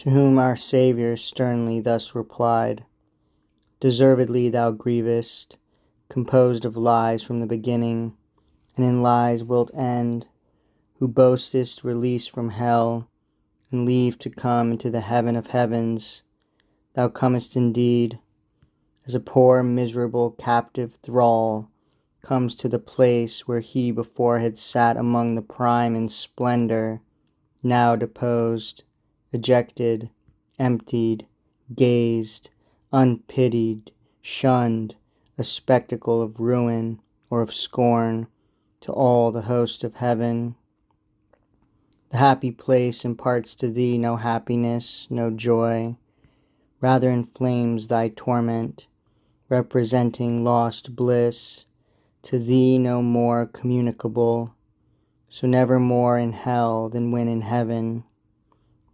To whom our Saviour sternly thus replied, Deservedly thou grievest, composed of lies from the beginning, and in lies wilt end, who boastest release from hell, and leave to come into the heaven of heavens. Thou comest indeed, as a poor miserable captive thrall comes to the place where he before had sat among the prime in splendor, now deposed, ejected, emptied, gazed, unpitied, shunned, a spectacle of ruin or of scorn to all the host of heaven. The happy place imparts to thee no happiness, no joy, rather inflames thy torment, representing lost bliss, to thee no more communicable, so never more in hell than when in heaven.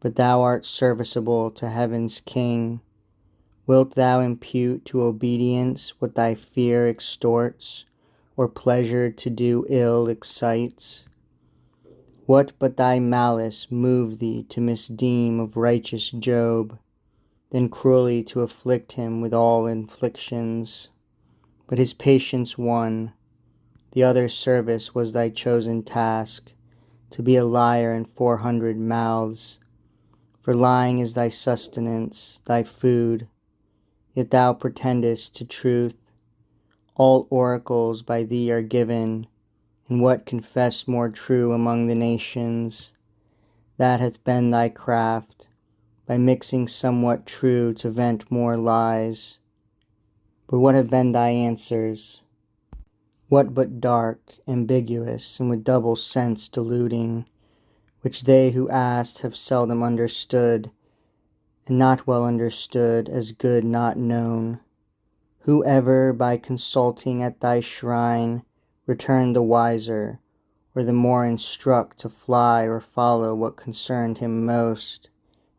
But thou art serviceable to heaven's King. Wilt thou impute to obedience what thy fear extorts, or pleasure to do ill excites? What but thy malice moved thee to misdeem of righteous Job, then cruelly to afflict him with all inflictions? But his patience won. The other service was thy chosen task, to be a liar in 400 mouths. For lying is thy sustenance, thy food, yet thou pretendest to truth. All oracles by thee are given, and what confess more true among the nations? That hath been thy craft, by mixing somewhat true to vent more lies. But what have been thy answers? What but dark, ambiguous, and with double sense deluding, which they who asked have seldom understood, and not well understood as good not known? Who ever by consulting at thy shrine returned the wiser, or the more instruct to fly or follow what concerned him most,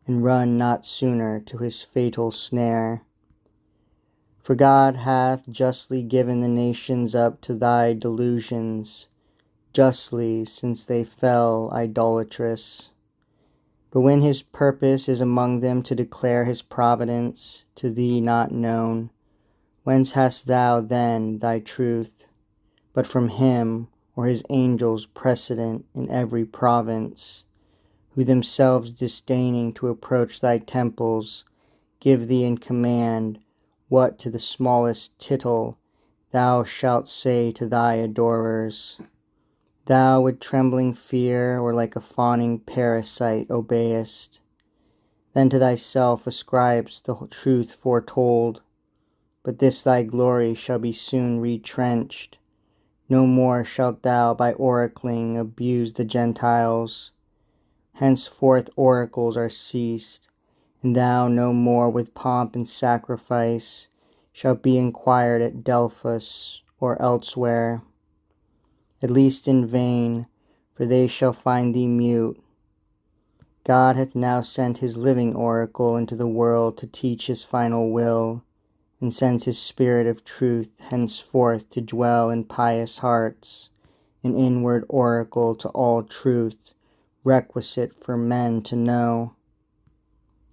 and run not sooner to his fatal snare? For God hath justly given the nations up to thy delusions, justly, since they fell idolatrous. But when his purpose is among them to declare his providence, to thee not known, whence hast thou then thy truth, but from him or his angels precedent in every province, who themselves disdaining to approach thy temples, give thee in command what to the smallest tittle thou shalt say to thy adorers? Thou with trembling fear, or like a fawning parasite, obeyest, then to thyself ascribest the truth foretold. But this thy glory shall be soon retrenched. No more shalt thou by oracling abuse the Gentiles. Henceforth oracles are ceased, and thou no more with pomp and sacrifice shalt be inquired at Delphos or elsewhere, at least in vain, for they shall find thee mute. God hath now sent his living oracle into the world to teach his final will, and sends his Spirit of truth henceforth to dwell in pious hearts, an inward oracle to all truth, requisite for men to know.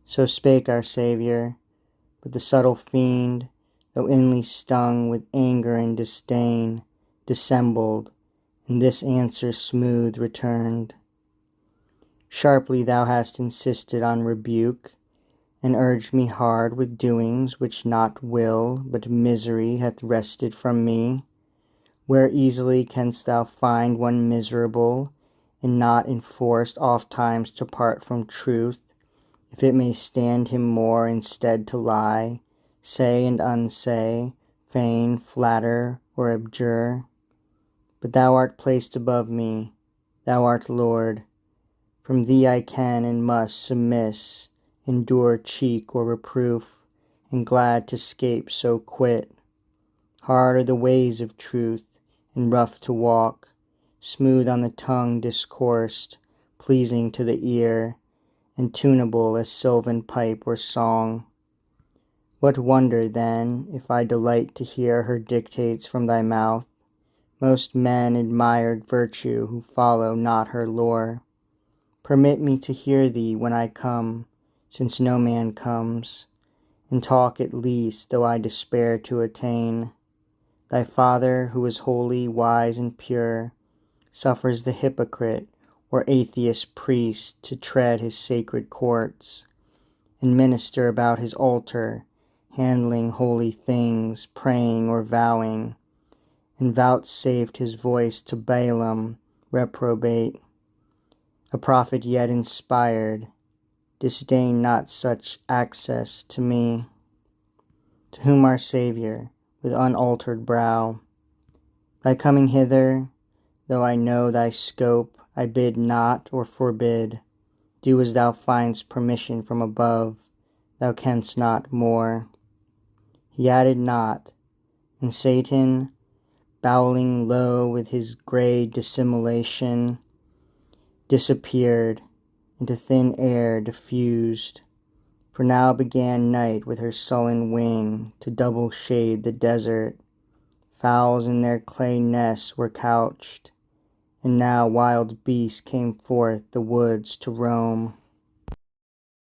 So spake our Saviour, but the subtle fiend, though inly stung with anger and disdain, dissembled, and this answer smooth returned. Sharply thou hast insisted on rebuke, and urged me hard with doings which not will but misery hath wrested from me. Where easily canst thou find one miserable, and not enforced ofttimes to part from truth, if it may stand him more instead to lie, say and unsay, feign, flatter, or abjure? But thou art placed above me, thou art Lord. From thee I can and must submiss, endure cheek or reproof, and glad to scape so quit. Hard are the ways of truth, and rough to walk, smooth on the tongue discoursed, pleasing to the ear, and tuneable as sylvan pipe or song. What wonder, then, if I delight to hear her dictates from thy mouth? Most men admired virtue who follow not her lore. Permit me to hear thee when I come, since no man comes, in talk at least, though I despair to attain. Thy Father, who is holy, wise, and pure, suffers the hypocrite or atheist priest to tread his sacred courts, and minister about his altar, handling holy things, praying or vowing, and vouchsafed his voice to Balaam, reprobate, a prophet yet inspired, disdain not such access to me, to whom our Saviour, with unaltered brow, thy coming hither, though I know thy scope, I bid not or forbid, do as thou find'st permission from above, thou canst not more. He added not, and Satan, bowing low with his grey dissimulation, disappeared into thin air diffused, for now began night with her sullen wing to double shade the desert. Fowls in their clay nests were couched, and now wild beasts came forth the woods to roam.